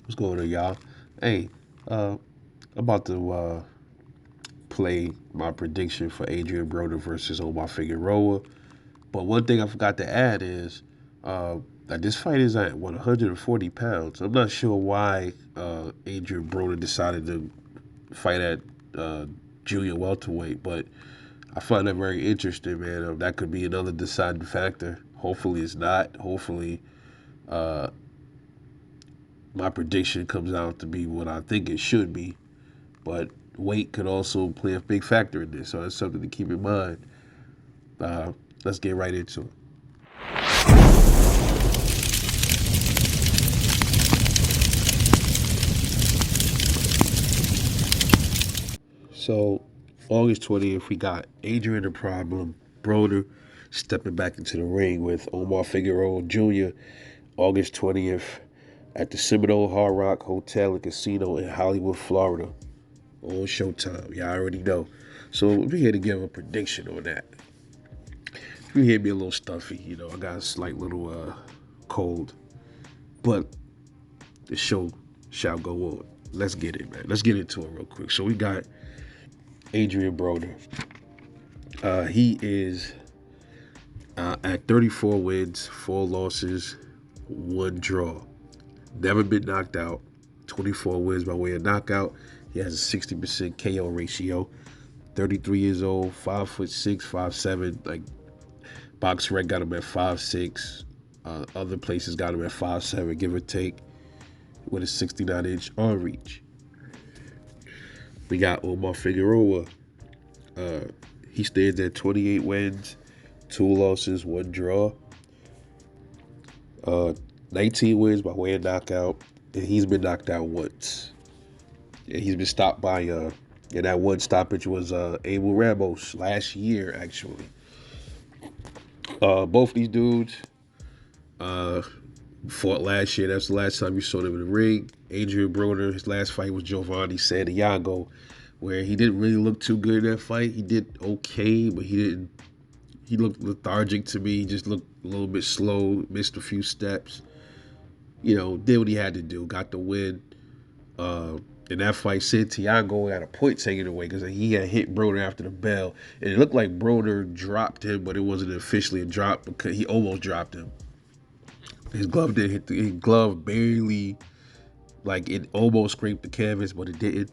What's going on, y'all? Hey, I'm about to play my prediction for Adrien Broner versus Omar Figueroa. But one thing I forgot to add is that this fight is at 140 pounds. I'm not sure why Adrien Broner decided to fight at uh, junior welterweight, but I find that very interesting, man. That could be another deciding factor. Hopefully, it's not. Hopefully, uh, my prediction comes out to be what I think it should be. But weight could also play a big factor in this, so that's something to keep in mind. Uh, let's get right into it. So, August 20th, we got Adrian the Problem, Broner, stepping back into the ring with Omar Figueroa Jr. August 20th at the Seminole Hard Rock Hotel and Casino in Hollywood, Florida. On Showtime. Y'all already know. So, we're here to give a prediction on that. You hear me a little stuffy, I got a slight little cold, but the show shall go on. Let's get it, man. Let's get into it real quick. So we got Adrien Broner. He is at 34 wins, 4 losses, 1 draw. Never been knocked out. 24 wins by way of knockout. He has a 60% KO ratio. 33 years old, 5'6", 5'7". Like BoxRec got him at 5'6". Other places got him at 5'7", give or take, with a 69-inch arm reach. We got Omar Figueroa. Uh, he stands at 28 wins, 2 losses, 1 draw. 19 wins by way of knockout, and he's been knocked out once. And he's been stopped by and that one stoppage was Abel Ramos last year, actually. Both these dudes uh, fought last year. That's the last time you saw them in the ring. Adrien Broner, his last fight was Giovanni Santiago, where he didn't really look too good in that fight. He did okay, but he didn't. He looked lethargic to me. He just looked a little bit slow, missed a few steps. Did what he had to do, got the win. In that fight, Santiago had a point taken away because he had hit Broner after the bell. And it looked like Broner dropped him, but it wasn't officially a drop because he almost dropped him. His glove didn't hit his glove barely, like it almost scraped the canvas, but it didn't.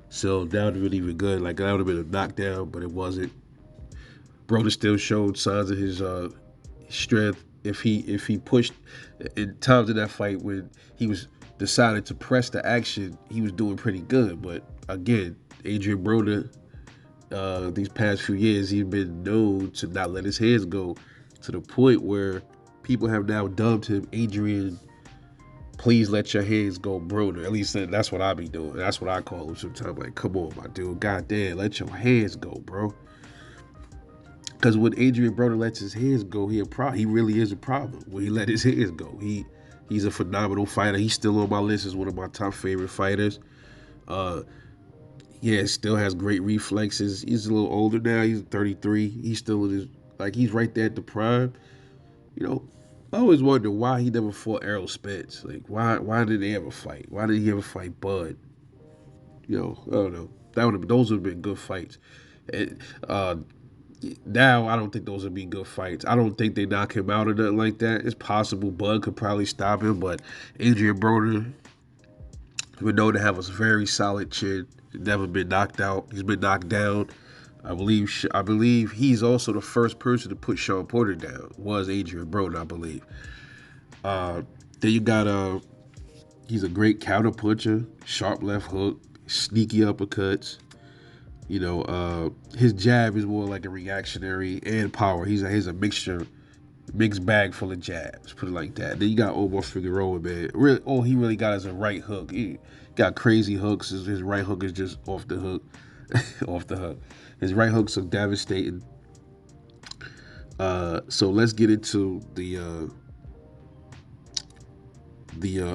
So that would have been even good. Like that would have been a knockdown, but it wasn't. Broner still showed signs of his strength. If he pushed in times in that fight when he was decided to press the action, he was doing pretty good. But again, Adrien Broner, these past few years, he's been known to not let his hands go, to the point where people have now dubbed him Adrian, please let your hands go, Broner. At least that's what I be doing. That's what I call him sometimes. Like, come on, my dude. Goddamn, let your hands go, bro. Because when Adrien Broner lets his hands go, he really is a problem. When he let his hands go, he's a phenomenal fighter. He's still on my list as one of my top favorite fighters. Uh, yeah, still has great reflexes. He's a little older now. He's 33. He's still in his, like, he's right there at the prime. You know, I always wondered why he never fought Errol Spence. Like, why did they ever fight? Why did he ever fight Bud? I don't know. Those would have been good fights. And, now I don't think those would be good fights. I don't think they knock him out or nothing like that. It's possible Bud could probably stop him, but Adrien Broner would know to have a very solid chin. Never been knocked out. He's been knocked down. I believe he's also the first person to put Sean Porter down. Was Adrien Broner, I believe. Uh, then you got he's a great counter puncher, sharp left hook, sneaky uppercuts. His jab is more like a reactionary and power. He's a mixed bag full of jabs. Put it like that. Then you got Omar Figueroa, man. Really, all he really got is a right hook. He got crazy hooks. His right hook is just off the hook, off the hook. His right hooks are devastating. So let's get into the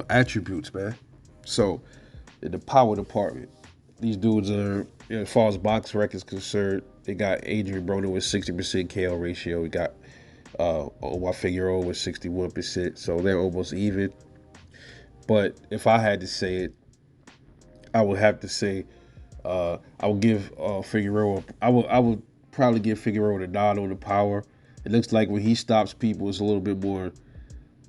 attributes, man. So in the power department, these dudes are, as far as BoxRec is concerned, they got Adrien Broner with 60% KO ratio. We got Omar Figueroa with 61%. So they're almost even. But if I had to say it, I would have to say I would give Figueroa. I would probably give Figueroa the nod on the power. It looks like when he stops people, it's a little bit more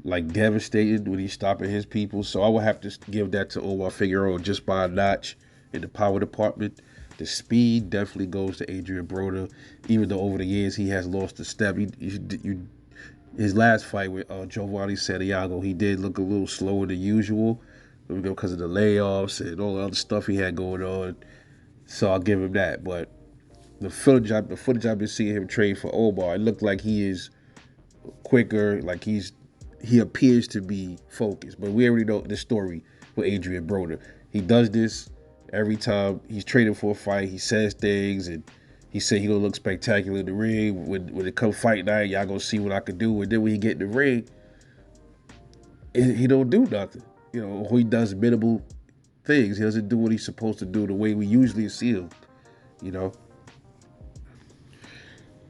like devastated when he's stopping his people. So I would have to give that to Omar Figueroa just by a notch in the power department. The speed definitely goes to Adrien Broner, even though over the years he has lost a step. His last fight with Giovanni Santiago, he did look a little slower than usual because of the layoffs and all the other stuff he had going on. So I'll give him that. But the footage I've been seeing him train for Omar, it looked like he is quicker. Like he appears to be focused. But we already know the story with Adrien Broner. He does this every time he's training for a fight. He says things and he said he gonna look spectacular in the ring. When it come fight night, y'all gonna see what I can do. And then when he get in the ring, he don't do nothing. He does minimal things. He doesn't do what he's supposed to do the way we usually see him. You know.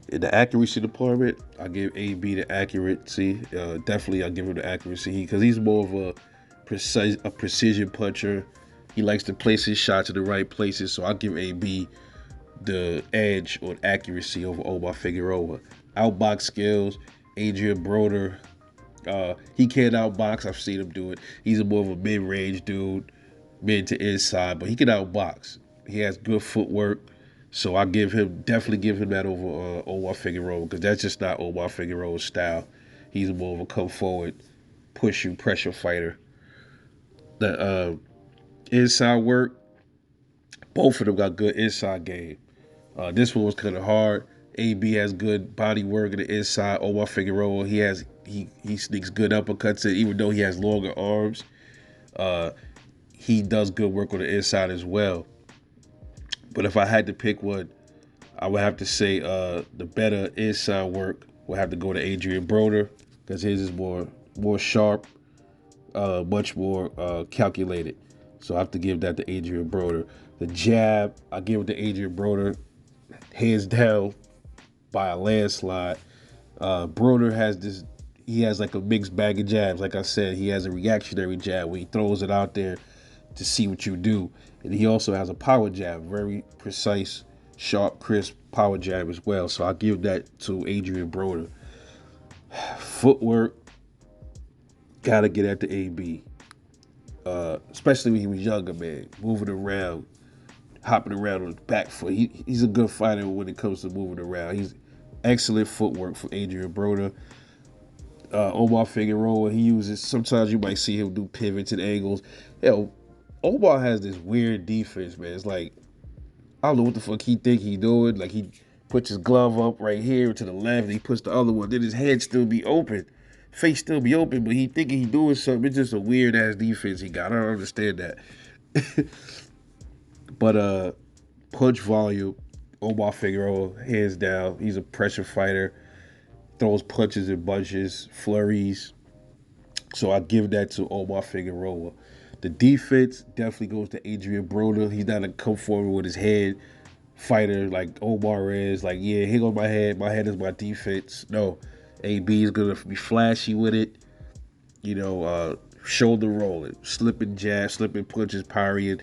In the accuracy department, I give AB the accuracy. Definitely, I give him the accuracy because he's more of a precision puncher. He likes to place his shots in the right places, so I give AB the edge on accuracy over Omar Figueroa. Outbox skills, Adrien Broner. He can't outbox. I've seen him do it. He's more of a mid-range dude, mid to inside, but he can outbox. He has good footwork. So I definitely give him that over Omar Figueroa because that's just not Omar Figueroa's style. He's more of a come forward, push you, pressure fighter. The inside work, both of them got good inside game. This one was kind of hard. AB has good body work in the inside. Omar Figueroa, he sneaks good uppercuts in, even though he has longer arms. Uh, he does good work on the inside as well. But if I had to pick one, I would have to say the better inside work will have to go to Adrien Broner because his is more sharp, much more calculated. So I have to give that to Adrien Broner. The jab, I give it to Adrien Broner, hands down by a landslide. Broner has this. He has like a mixed bag of jabs. Like I said, he has a reactionary jab where he throws it out there to see what you do, and he also has a power jab, very precise, sharp, crisp power jab as well. So I give that to Adrien Broner. Footwork, gotta get at the AB, especially when he was younger, man, moving around, hopping around on the back foot. He's a good fighter when it comes to moving around. He's excellent footwork for Adrien Broner. Omar Figueroa, he uses. Sometimes you might see him do pivots and angles. Omar has this weird defense, man. It's like I don't know what the fuck he think he doing. Like he puts his glove up right here to the left, and he puts the other one. Then his head still be open, face still be open, but he thinking he doing something. It's just a weird ass defense he got. I don't understand that. But punch volume, Omar Figueroa, hands down. He's a pressure fighter. Throws punches and bunches, flurries. So I give that to Omar Figueroa. The defense definitely goes to Adrien Broner. He's not a come forward with his head fighter like Omar is. Like, yeah, here goes my head. My head is my defense. No, AB is gonna be flashy with it. Shoulder rolling, slipping jabs, slipping punches, parrying.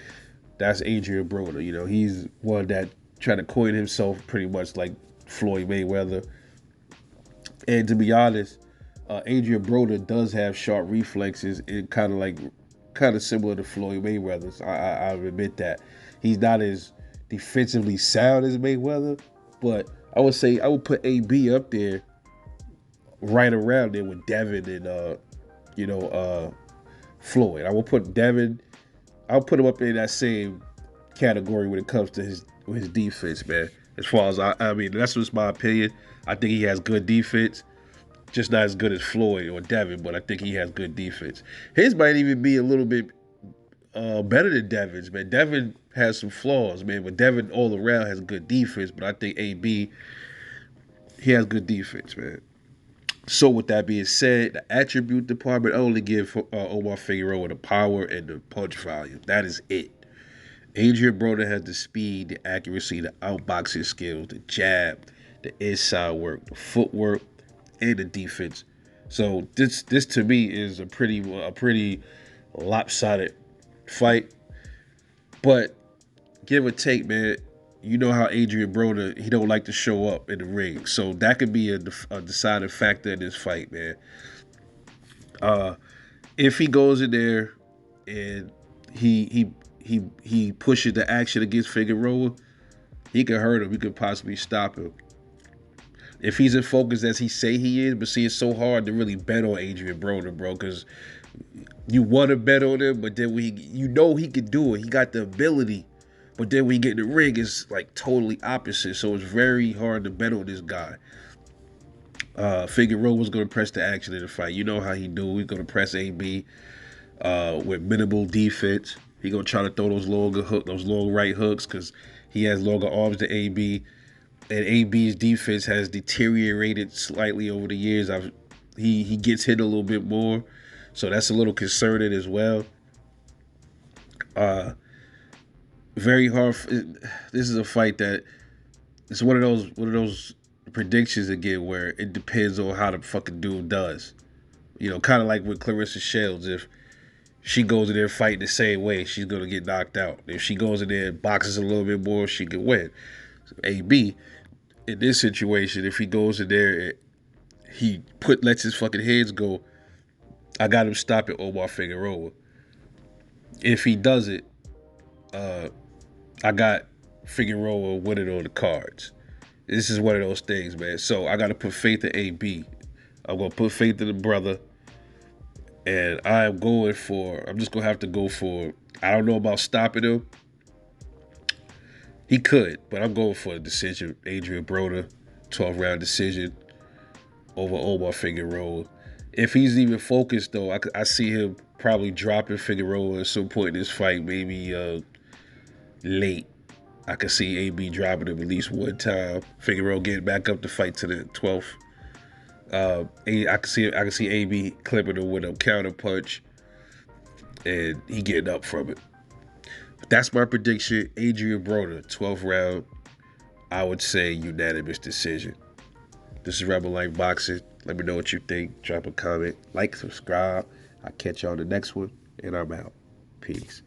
That's Adrien Broner. He's one that tried to coin himself pretty much like Floyd Mayweather. And to be honest, Adrien Broner does have sharp reflexes and kind of similar to Floyd Mayweather's. I admit that he's not as defensively sound as Mayweather, but I would put AB up there, right around there with Devin and you know Floyd. I will put Devin. I'll put him up in that same category when it comes to his defense, man. As far as I mean, that's just my opinion. I think he has good defense. Just not as good as Floyd or Devin, but I think he has good defense. His might even be a little bit better than Devin's, man. Devin has some flaws, man, but Devin all around has good defense. But I think AB, he has good defense, man. So with that being said, the attribute department, I only give Omar Figueroa the power and the punch volume. That is it. Adrien Broner has the speed, the accuracy, the outboxing skills, the jab, the inside work, the footwork, and the defense. So this to me is a pretty lopsided fight. But give or take, man, you know how Adrien Broner, he don't like to show up in the ring. So that could be a deciding factor in this fight, man. Uh, if he goes in there and he pushes the action against Figueroa, he could hurt him. He could possibly stop him. If he's in focus as he say he is, but see, it's so hard to really bet on Adrien Broner, bro, because you want to bet on him, but then you know he could do it. He got the ability, but then when you get in the ring, it's like totally opposite. So it's very hard to bet on this guy. Figueroa was going to press the action in the fight. You know how he do. He's going to press AB with minimal defense. He going to try to throw those long right hooks because he has longer arms than AB. And AB's defense has deteriorated slightly over the years. He gets hit a little bit more, so that's a little concerning as well. Very hard. This is a fight that it's one of those predictions again where it depends on how the fucking dude does. You know, kind of like with Clarissa Shields. If she goes in there fighting the same way, she's gonna get knocked out. If she goes in there and boxes a little bit more, she can win. So AB, in this situation, if he goes in there and he lets his fucking heads go, I got him stopping Omar Figueroa. If he does it, I got Figueroa winning on the cards. This is one of those things, man. So I got to put faith in AB. I'm going to put faith in the brother. And I'm just going to have to go for, I don't know about stopping him. He could, but I'm going for a decision. Adrien Broner, 12-round decision over Omar Figueroa. If he's even focused, though, I see him probably dropping Figueroa at some point in this fight, maybe late. I could see AB dropping him at least one time. Figueroa getting back up to fight to the 12th. I can see AB clipping him with a counter punch, and he getting up from it. But that's my prediction. Adrien Broner, 12th round. I would say unanimous decision. This is Rebel Life Boxing. Let me know what you think. Drop a comment, like, subscribe. I'll catch you on the next one, and I'm out. Peace.